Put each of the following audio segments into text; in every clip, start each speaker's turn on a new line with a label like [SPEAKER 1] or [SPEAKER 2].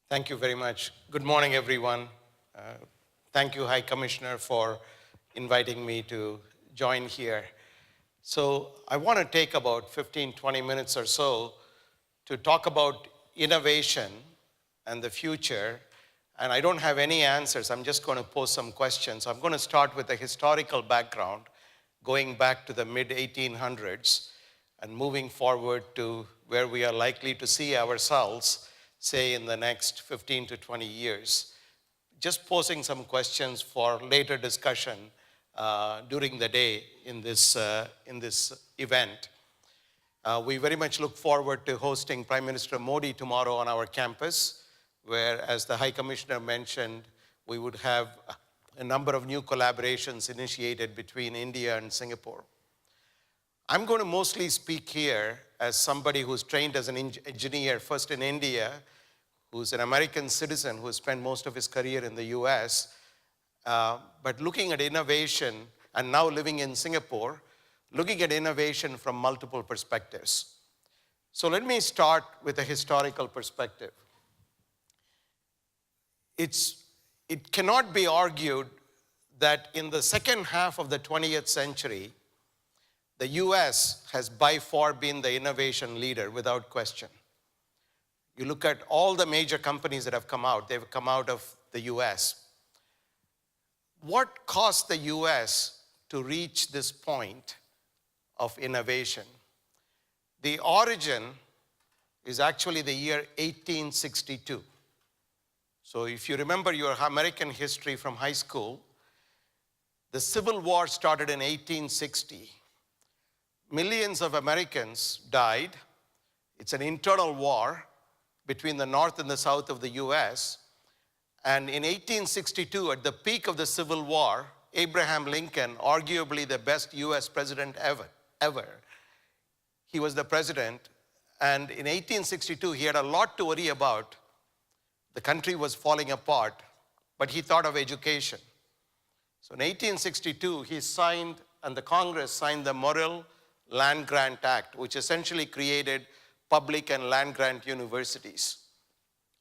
[SPEAKER 1] Thank you very much. Good morning, everyone. Uh, Thank you, High Commissioner, for inviting me to join here. So I want to take about 15, 20 minutes or so to talk about innovation and the future. And I don't have any answers. I'm just going to pose some questions. I'm going to start with a historical background, going back to the mid-1800s and moving forward to where we are likely to see ourselves, say, in the next 15 to 20 years. Just posing some questions for later discussion during the day in this event. We very much look forward to hosting Prime Minister Modi tomorrow on our campus, where, as the High Commissioner mentioned, we would have a number of new collaborations initiated between India and Singapore. I'm going to mostly speak here as somebody who's trained as an engineer, first in India, who's an American citizen who has spent most of his career in the US, but looking at innovation and now living in Singapore, looking at innovation from multiple perspectives. So let me start with a historical perspective. It cannot be argued that in the second half of the 20th century, the US has by far been the innovation leader without question. You look at all the major companies that have come out, they've come out of the US. What caused the US to reach this point of innovation? The origin is actually the year 1862. So if you remember your American history from high school, the Civil War started in 1860. Millions of Americans died. It's an internal war between the North and the South of the US. And in 1862, at the peak of the Civil War, Abraham Lincoln, arguably the best US president ever, he was the president. And in 1862, he had a lot to worry about. The country was falling apart, but he thought of education. So in 1862, he signed, and the Congress signed the Morrill Land Grant Act, which essentially created public and land grant universities,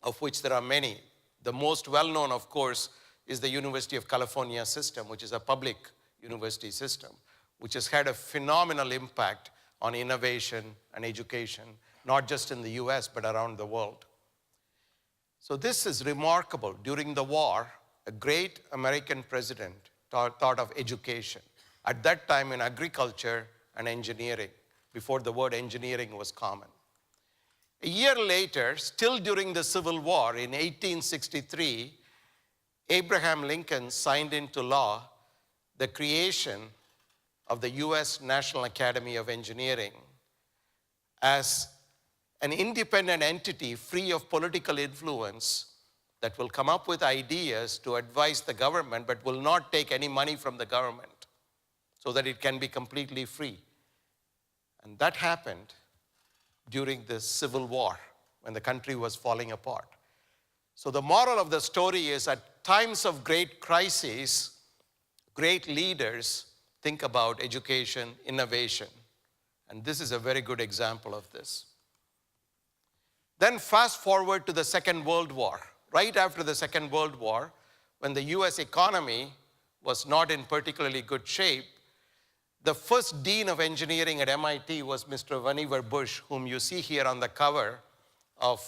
[SPEAKER 1] of which there are many. The most well-known, of course, is the University of California system, which is a public university system, which has had a phenomenal impact on innovation and education, not just in the US, but around the world. So this is remarkable. During the war, a great American president thought of education. At that time in agriculture and engineering, before the word engineering was common. A year later, still during the Civil War in 1863, Abraham Lincoln signed into law the creation of the US National Academy of Engineering as an independent entity free of political influence that will come up with ideas to advise the government but will not take any money from the government so that it can be completely free. And that happened during the Civil War when the country was falling apart. So the moral of the story is at times of great crises, great leaders think about education, innovation. And this is a very good example of this. Then fast forward to the Second World War. Right after the Second World War, when the US economy was not in particularly good shape, the first dean of engineering at MIT was Mr. Vannevar Bush, whom you see here on the cover of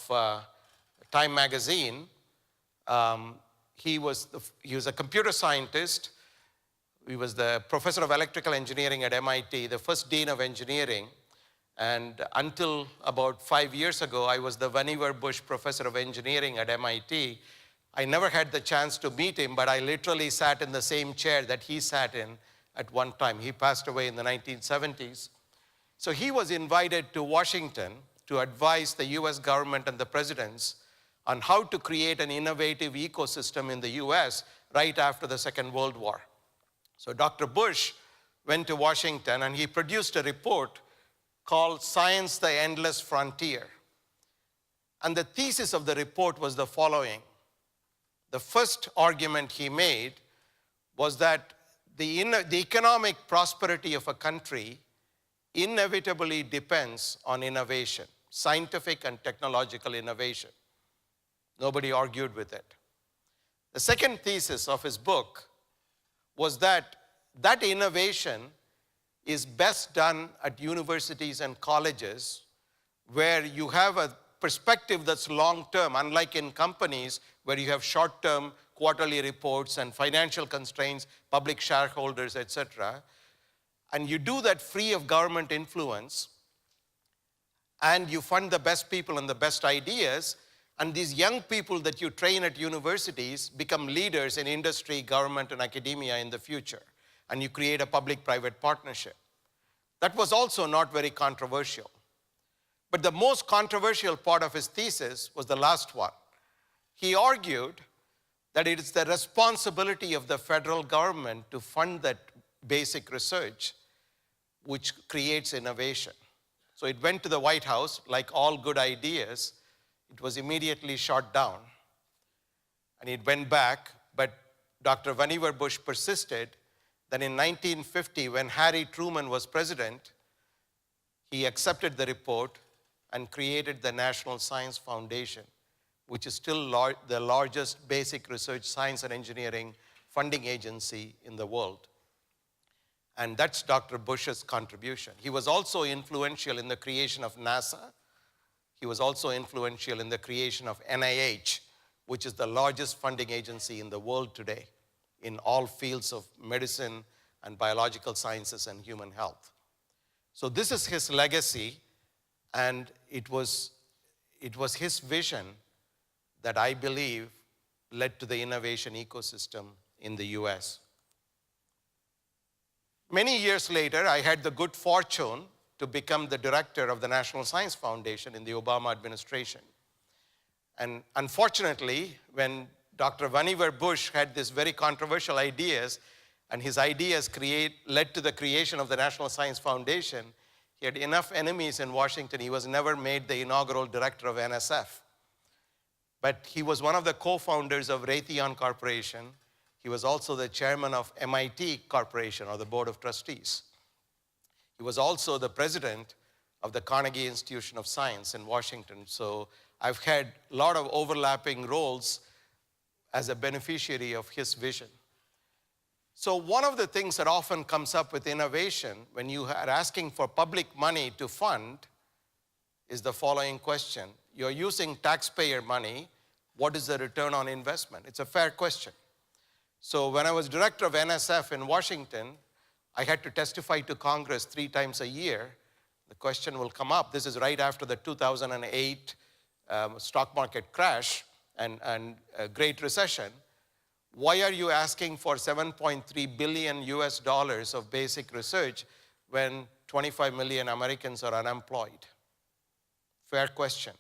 [SPEAKER 1] Time magazine. He was a computer scientist. He was the professor of electrical engineering at MIT, the first dean of engineering. And until about 5 years ago, I was the Vannevar Bush Professor of Engineering at MIT. I never had the chance to meet him, but I literally sat in the same chair that he sat in at one time. He passed away in the 1970s. So he was invited to Washington to advise the US government and the presidents on how to create an innovative ecosystem in the US right after the Second World War. So Dr. Bush went to Washington and he produced a report called Science, the Endless Frontier. And the thesis of the report was the following. The first argument he made was that the economic prosperity of a country inevitably depends on innovation, scientific and technological innovation. Nobody argued with it. The second thesis of his book was that innovation is best done at universities and colleges where you have a perspective that's long-term, unlike in companies where you have short-term quarterly reports and financial constraints, public shareholders, etc. And you do that free of government influence, and you fund the best people and the best ideas, and these young people that you train at universities become leaders in industry, government, and academia in the future, and you create a public-private partnership. That was also not very controversial. But the most controversial part of his thesis was the last one. He argued that it is the responsibility of the federal government to fund that basic research which creates innovation. So it went to the White House. Like all good ideas, it was immediately shot down. And it went back, but Dr. Vannevar Bush persisted. Then in 1950, when Harry Truman was president, he accepted the report and created the National Science Foundation, which is still the largest basic research science and engineering funding agency in the world. And that's Dr. Bush's contribution. He was also influential in the creation of NASA. He was also influential in the creation of NIH, which is the largest funding agency in the world today in all fields of medicine and biological sciences and human health. So this is his legacy, and it was his vision that I believe led to the innovation ecosystem in the US. Many years later, I had the good fortune to become the director of the National Science Foundation in the Obama administration. And unfortunately, when Dr. Vannevar Bush had these very controversial ideas, and his ideas led to the creation of the National Science Foundation, he had enough enemies in Washington. He was never made the inaugural director of NSF. But he was one of the co-founders of Raytheon Corporation. He was also the chairman of MIT Corporation, or the Board of Trustees. He was also the president of the Carnegie Institution of Science in Washington. So I've had a lot of overlapping roles as a beneficiary of his vision. So one of the things that often comes up with innovation when you are asking for public money to fund is the following question. You're using taxpayer money. What is the return on investment? It's a fair question. So when I was director of NSF in Washington, I had to testify to Congress 3 times a year. The question will come up. This is right after the 2008 stock market crash and Great Recession. Why are you asking for $7.3 billion US dollars of basic research when 25 million Americans are unemployed? Fair question.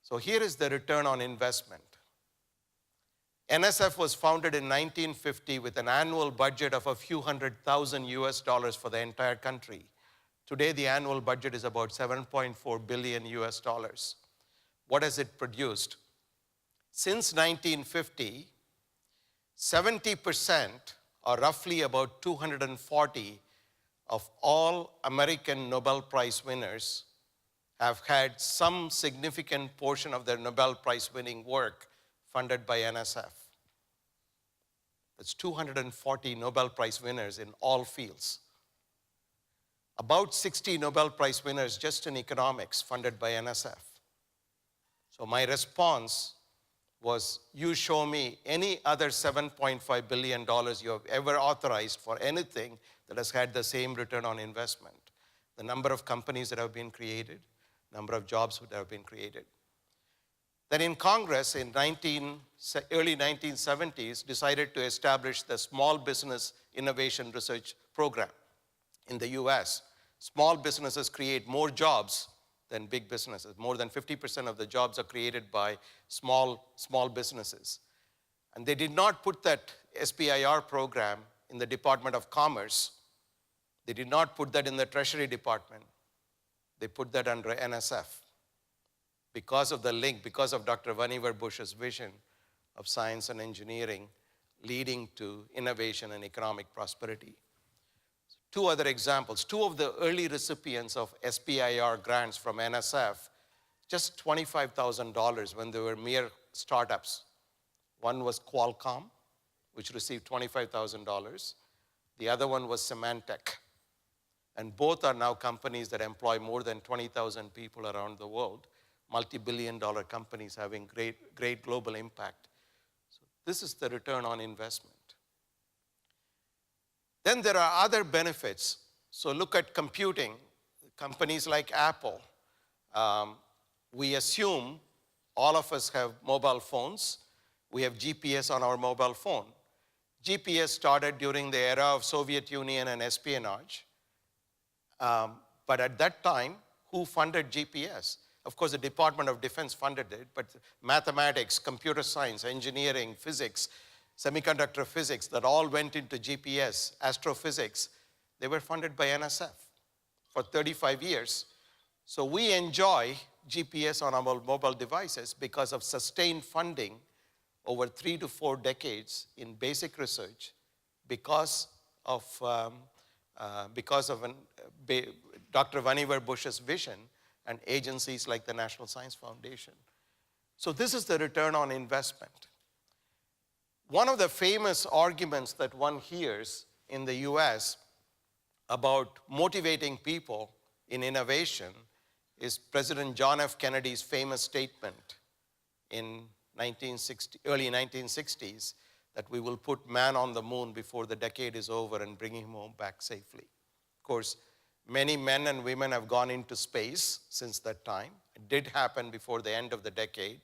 [SPEAKER 1] So here is the return on investment. NSF was founded in 1950 with an annual budget of a few $100,000 US dollars for the entire country. Today, the annual budget is about $7.4 billion US dollars. What has it produced? Since 1950, 70%, or roughly about 240, of all American Nobel Prize winners have had some significant portion of their Nobel Prize winning work funded by NSF. That's 240 Nobel Prize winners in all fields. About 60 Nobel Prize winners just in economics funded by NSF. So my response was, you show me any other $7.5 billion you have ever authorized for anything that has had the same return on investment. The number of companies that have been created, number of jobs that have been created. Then in Congress in early 1970s decided to establish the Small Business Innovation Research Program in the US. Small businesses create more jobs than big businesses. More than 50% of the jobs are created by small businesses. And they did not put that SBIR program in the Department of Commerce. They did not put that in the Treasury Department. They put that under NSF. Because of the link, because of Dr. Vannevar Bush's vision of science and engineering leading to innovation and economic prosperity. 2 other examples. 2 of the early recipients of SBIR grants from NSF, just $25,000 when they were mere startups. One was Qualcomm, which received $25,000. The other one was Symantec. And both are now companies that employ more than 20,000 people around the world, multi-billion-dollar companies having great global impact. So this is the return on investment. Then there are other benefits. So look at computing. Companies like Apple. We assume all of us have mobile phones. We have GPS on our mobile phone. GPS started during the era of Soviet Union and espionage. But at that time, who funded GPS? Of course, the Department of Defense funded it, but mathematics, computer science, engineering, physics, semiconductor physics that all went into GPS, astrophysics, they were funded by NSF for 35 years. So we enjoy GPS on our mobile devices because of sustained funding over 3 to 4 decades in basic research because of Dr. Vannevar Bush's vision and agencies like the National Science Foundation. So this is the return on investment. One of the famous arguments that one hears in the US about motivating people in innovation is President John F. Kennedy's famous statement in early 1960s that we will put man on the moon before the decade is over and bring him home back safely. Of course, many men and women have gone into space since that time. It did happen before the end of the decade.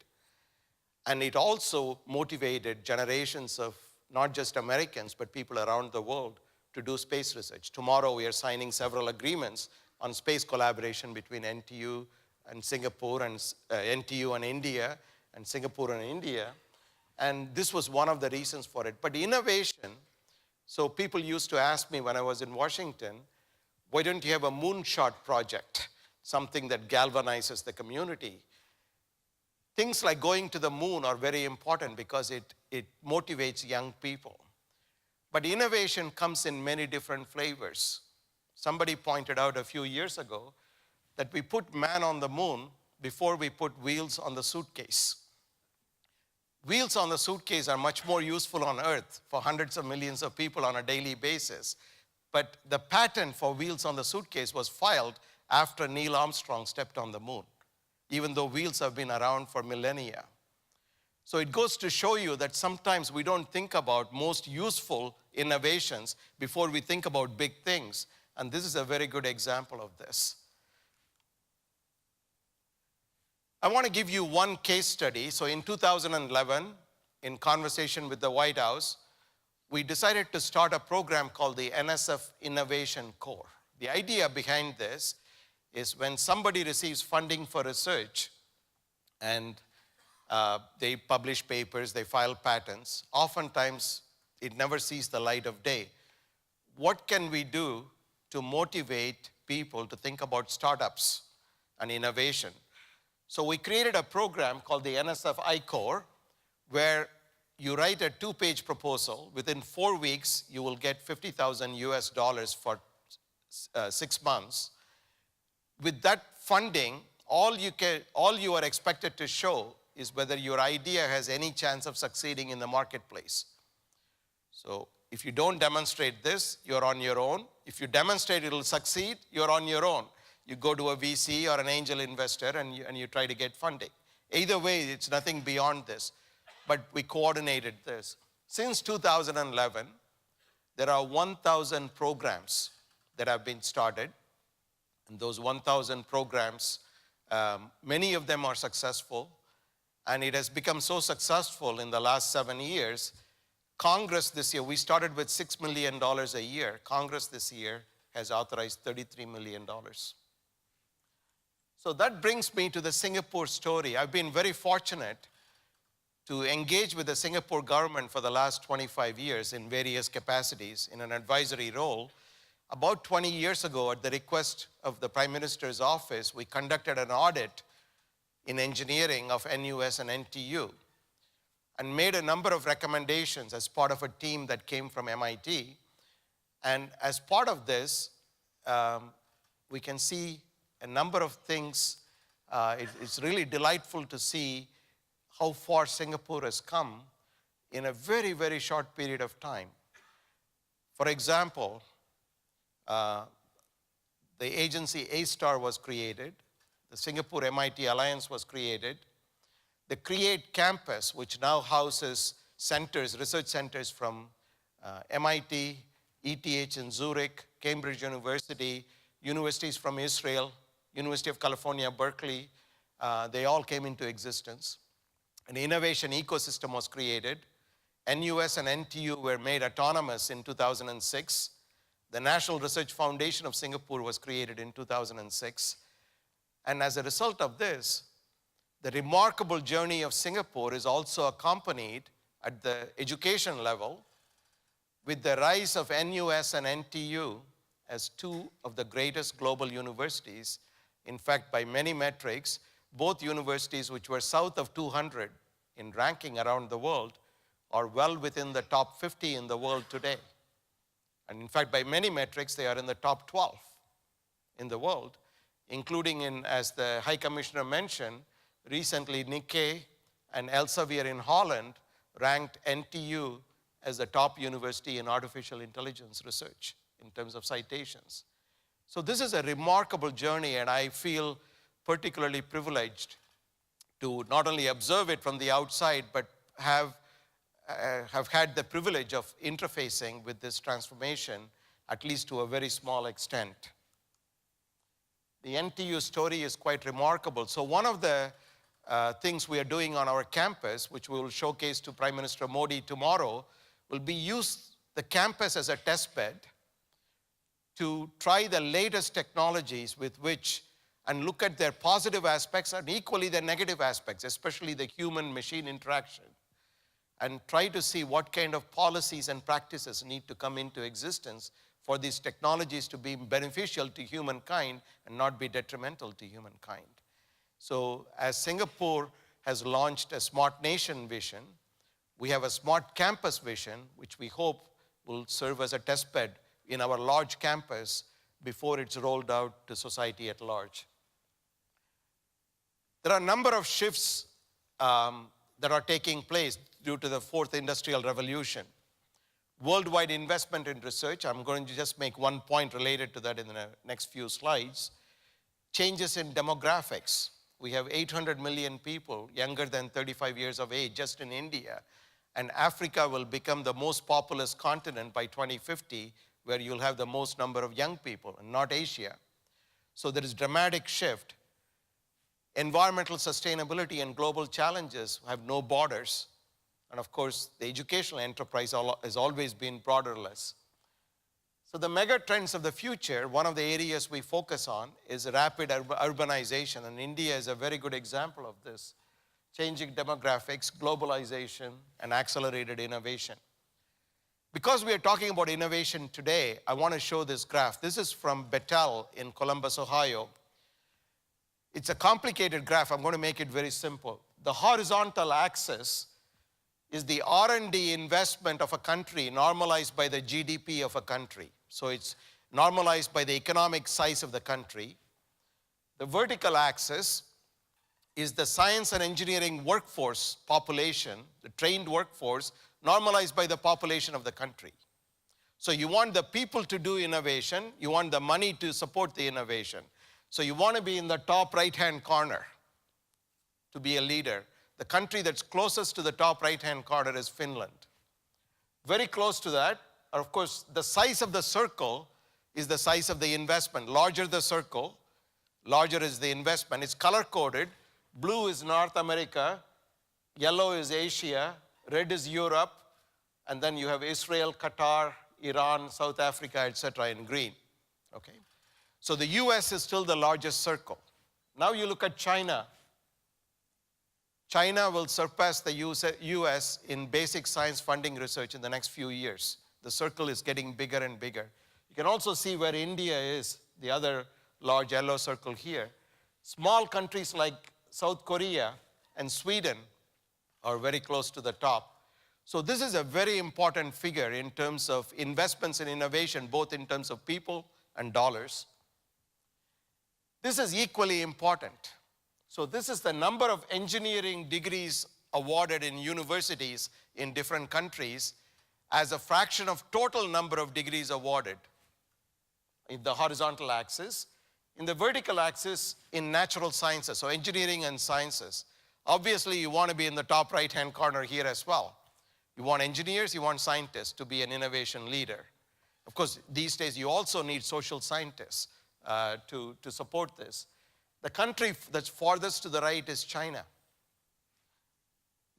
[SPEAKER 1] And it also motivated generations of not just Americans, but people around the world to do space research. Tomorrow, we are signing several agreements on space collaboration between NTU and Singapore and NTU and India and Singapore and India. And this was one of the reasons for it. But innovation, so people used to ask me when I was in Washington, why don't you have a moonshot project, something that galvanizes the community? Things like going to the moon are very important because it motivates young people. But innovation comes in many different flavors. Somebody pointed out a few years ago that we put man on the moon before we put wheels on the suitcase. Wheels on the suitcase are much more useful on Earth for hundreds of millions of people on a daily basis. But the patent for wheels on the suitcase was filed after Neil Armstrong stepped on the moon, even though wheels have been around for millennia. So it goes to show you that sometimes we don't think about most useful innovations before we think about big things. And this is a very good example of this. I want to give you one case study. So in 2011, in conversation with the White House, we decided to start a program called the NSF Innovation Corps. The idea behind this is when somebody receives funding for research and they publish papers, they file patents, oftentimes it never sees the light of day. What can we do to motivate people to think about startups and innovation? So we created a program called the NSF I-Corps, where you write a 2-page proposal. Within 4 weeks, you will get $50,000 for 6 months. With that funding, all you are expected to show is whether your idea has any chance of succeeding in the marketplace. So if you don't demonstrate this, you're on your own. If you demonstrate it will succeed, you're on your own. You go to a VC or an angel investor and you try to get funding. Either way, it's nothing beyond this. But we coordinated this. Since 2011, there are 1,000 programs that have been started. And those 1,000 programs, many of them are successful. And it has become so successful in the last 7 years. Congress this year, we started with $6 million a year. Congress this year has authorized $33 million. So that brings me to the Singapore story. I've been very fortunate to engage with the Singapore government for the last 25 years in various capacities in an advisory role. About 20 years ago, at the request of the Prime Minister's office, we conducted an audit in engineering of NUS and NTU and made a number of recommendations as part of a team that came from MIT. And as part of this, we can see a number of things It's really delightful to see how far Singapore has come in a very, very short period of time. For example, the agency A-STAR was created, the Singapore MIT Alliance was created, the CREATE campus, which now houses centers, research centers from MIT, ETH in Zurich, Cambridge University, universities from Israel, University of California, Berkeley, they all came into existence. An innovation ecosystem was created. NUS and NTU were made autonomous in 2006. The National Research Foundation of Singapore was created in 2006. And as a result of this, the remarkable journey of Singapore is also accompanied at the education level with the rise of NUS and NTU as two of the greatest global universities. In fact, by many metrics, both universities which were south of 200 in ranking around the world are well within the top 50 in the world today. And in fact, by many metrics, they are in the top 12 in the world, including in, as the High Commissioner mentioned, recently Nikkei and Elsevier in Holland ranked NTU as the top university in artificial intelligence research in terms of citations. So this is a remarkable journey, and I feel particularly privileged to not only observe it from the outside, but have had the privilege of interfacing with this transformation, at least to a very small extent. The NTU story is quite remarkable. So one of the things we are doing on our campus, which we will showcase to Prime Minister Modi tomorrow, will be use the campus as a test bed to try the latest technologies with which, and look at their positive aspects and equally their negative aspects, especially the human-machine interaction, and try to see what kind of policies and practices need to come into existence for these technologies to be beneficial to humankind and not be detrimental to humankind. So as Singapore has launched a smart nation vision, we have a smart campus vision, which we hope will serve as a test bed in our large campus before it's rolled out to society at large. There are a number of shifts that are taking place due to the fourth industrial revolution. Worldwide investment in research, I'm going to just make one point related to that in the next few slides. Changes in demographics. We have 800 million people younger than 35 years of age just in India. And Africa will become the most populous continent by 2050, where you'll have the most number of young people, and not Asia. So there is dramatic shift. Environmental sustainability and global challenges have no borders. And of course, the educational enterprise has always been borderless. So the mega trends of the future, one of the areas we focus on is rapid urbanization, and India is a very good example of this. Changing demographics, globalization, and accelerated innovation. Because we are talking about innovation today, I want to show this graph. This is from Battelle in Columbus, Ohio. It's a complicated graph. I'm going to make it very simple. The horizontal axis is the R&D investment of a country normalized by the GDP of a country. So it's normalized by the economic size of the country. The vertical axis is the science and engineering workforce population, the trained workforce, normalized by the population of the country. So you want the people to do innovation, you want the money to support the innovation. So you want to be in the top right-hand corner to be a leader. The country that's closest to the top right-hand corner is Finland. Very close to that, of course, the size of the circle is the size of the investment. Larger the circle, larger is the investment. It's color-coded. Blue is North America, yellow is Asia, red is Europe, and then you have Israel, Qatar, Iran, South Africa, etc. in green. Okay? So the US is still the largest circle. Now you look at China. China will surpass the US in basic science funding research in the next few years. The circle is getting bigger and bigger. You can also see where India is, the other large yellow circle here. Small countries like South Korea and Sweden are very close to the top. So this is a very important figure in terms of investments in innovation, both in terms of people and dollars. This is equally important. So this is the number of engineering degrees awarded in universities in different countries as a fraction of total number of degrees awarded in the horizontal axis. In the vertical axis, in natural sciences, so engineering and sciences. Obviously, you want to be in the top right-hand corner here as well. You want engineers, you want scientists to be an innovation leader. Of course, these days, you also need social scientists to support this. The country that's farthest to the right is China.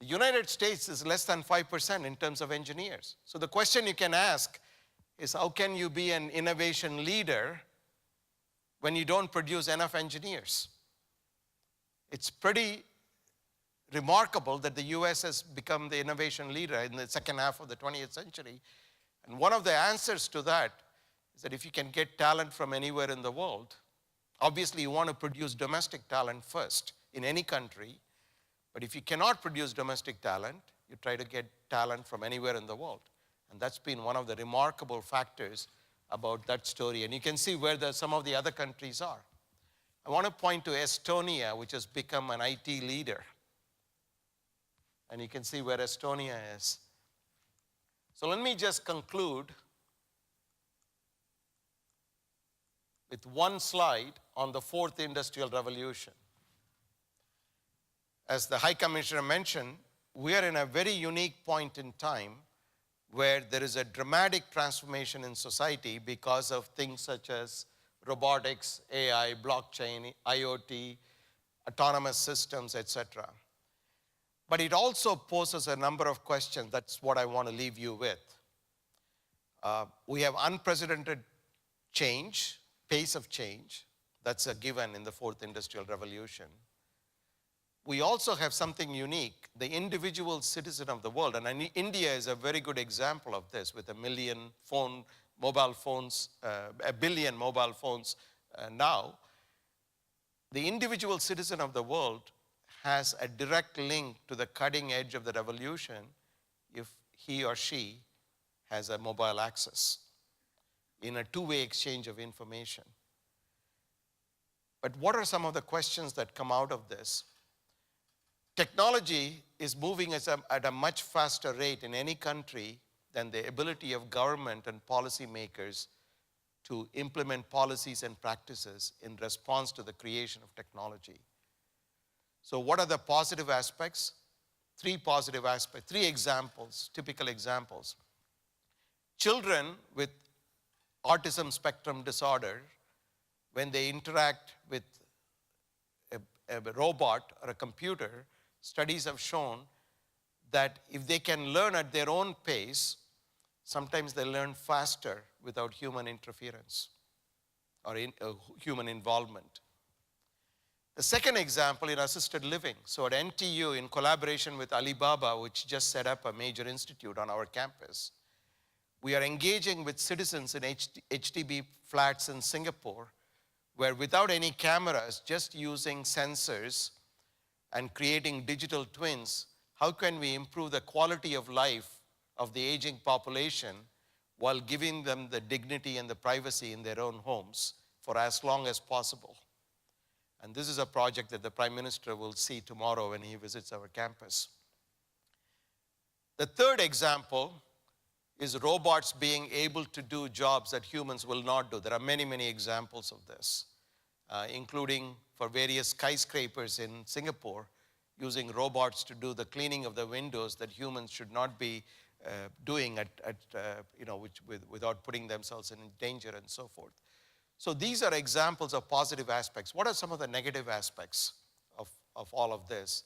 [SPEAKER 1] The United States is less than 5% in terms of engineers. So the question you can ask is, how can you be an innovation leader when you don't produce enough engineers? It's pretty remarkable that the US has become the innovation leader in the second half of the 20th century. And one of the answers to that is that if you can get talent from anywhere in the world, obviously you want to produce domestic talent first in any country, but if you cannot produce domestic talent, you try to get talent from anywhere in the world. And that's been one of the remarkable factors about that story. And you can see where some of the other countries are. I want to point to Estonia, which has become an IT leader. And you can see where Estonia is. So let me just conclude with one slide on the fourth industrial revolution. As the High Commissioner mentioned, we are in a very unique point in time where there is a dramatic transformation in society because of things such as robotics, AI, blockchain, IoT, autonomous systems, etc. But it also poses a number of questions. That's what I want to leave you with. We have unprecedented change, pace of change. That's a given in the fourth industrial revolution. We also have something unique, the individual citizen of the world. And India is a very good example of this with 1 million mobile phones, 1 billion mobile phones now. The individual citizen of the world has a direct link to the cutting edge of the revolution if he or she has a mobile access in a two-way exchange of information. But what are some of the questions that come out of this? Technology is moving at a much faster rate in any country than the ability of government and policymakers to implement policies and practices in response to the creation of technology. So what are the positive aspects? Three positive aspects, three examples, typical examples. Children with autism spectrum disorder, when they interact with a robot or a computer, studies have shown that if they can learn at their own pace, sometimes they learn faster without human interference or human involvement. The second example in assisted living. So at NTU, in collaboration with Alibaba, which just set up a major institute on our campus, we are engaging with citizens in HDB flats in Singapore, where without any cameras, just using sensors and creating digital twins, how can we improve the quality of life of the aging population while giving them the dignity and the privacy in their own homes for as long as possible? And this is a project that the Prime Minister will see tomorrow when he visits our campus. The third example is robots being able to do jobs that humans will not do. There are many, many examples of this, including for various skyscrapers in Singapore, using robots to do the cleaning of the windows that humans should not be doing without putting themselves in danger and so forth. So these are examples of positive aspects. What are some of the negative aspects of all of this?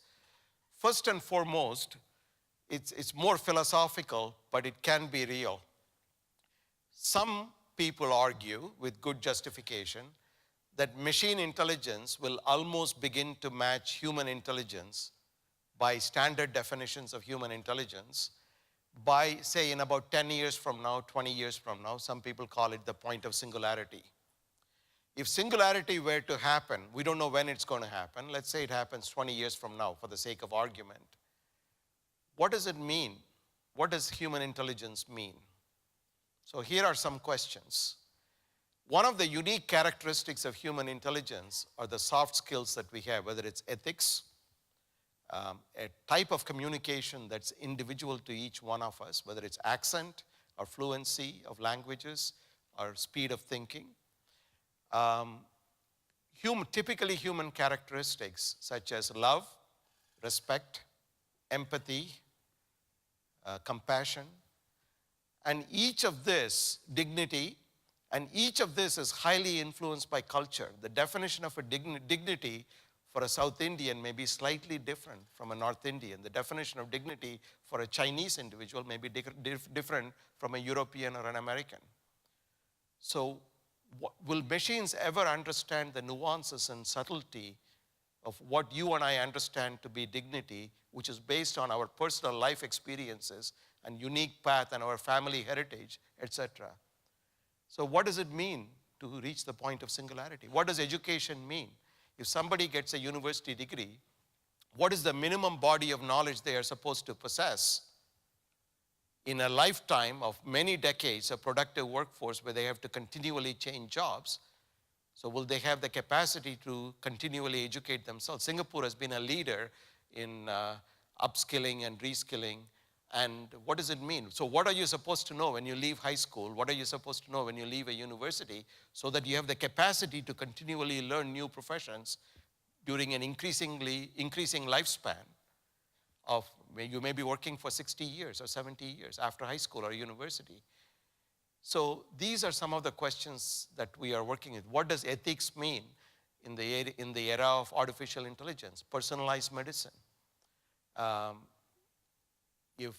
[SPEAKER 1] First and foremost, it's more philosophical, but it can be real. Some people argue, with good justification, that machine intelligence will almost begin to match human intelligence by standard definitions of human intelligence by, say, in about 10 years from now, 20 years from now. Some people call it the point of singularity. If singularity were to happen, we don't know when it's going to happen. Let's say it happens 20 years from now for the sake of argument. What does it mean? What does human intelligence mean? So here are some questions. One of the unique characteristics of human intelligence are the soft skills that we have, whether it's ethics, a type of communication that's individual to each one of us, whether it's accent or fluency of languages or speed of thinking. Typically human characteristics such as love, respect, empathy, compassion, and each of this, dignity, and each of this is highly influenced by culture. The definition of a dignity for a South Indian may be slightly different from a North Indian. The definition of dignity for a Chinese individual may be different from a European or an American. So will machines ever understand the nuances and subtlety of what you and I understand to be dignity, which is based on our personal life experiences and unique path and our family heritage, etc.? So what does it mean to reach the point of singularity? What does education mean? If somebody gets a university degree, what is the minimum body of knowledge they are supposed to possess in a lifetime of many decades of productive workforce where they have to continually change jobs? So will they have the capacity to continually educate themselves? Singapore has been a leader in upskilling and reskilling. And what does it mean? So what are you supposed to know when you leave high school? What are you supposed to know when you leave a university so that you have the capacity to continually learn new professions during an increasing lifespan of, you may be working for 60 years or 70 years after high school or university. So these are some of the questions that we are working with. What does ethics mean in the era of artificial intelligence, personalized medicine? If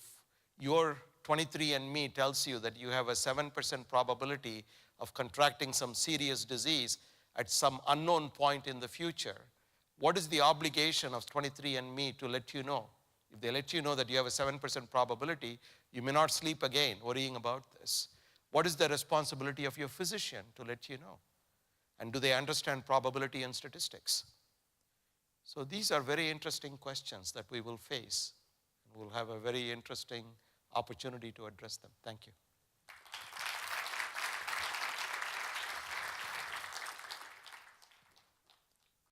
[SPEAKER 1] your 23andMe tells you that you have a 7% probability of contracting some serious disease at some unknown point in the future, what is the obligation of 23andMe to let you know? If they let you know that you have a 7% probability, you may not sleep again worrying about this. What is the responsibility of your physician to let you know? And do they understand probability and statistics? So these are very interesting questions that we will face. We'll have a very interesting opportunity to address them. Thank you.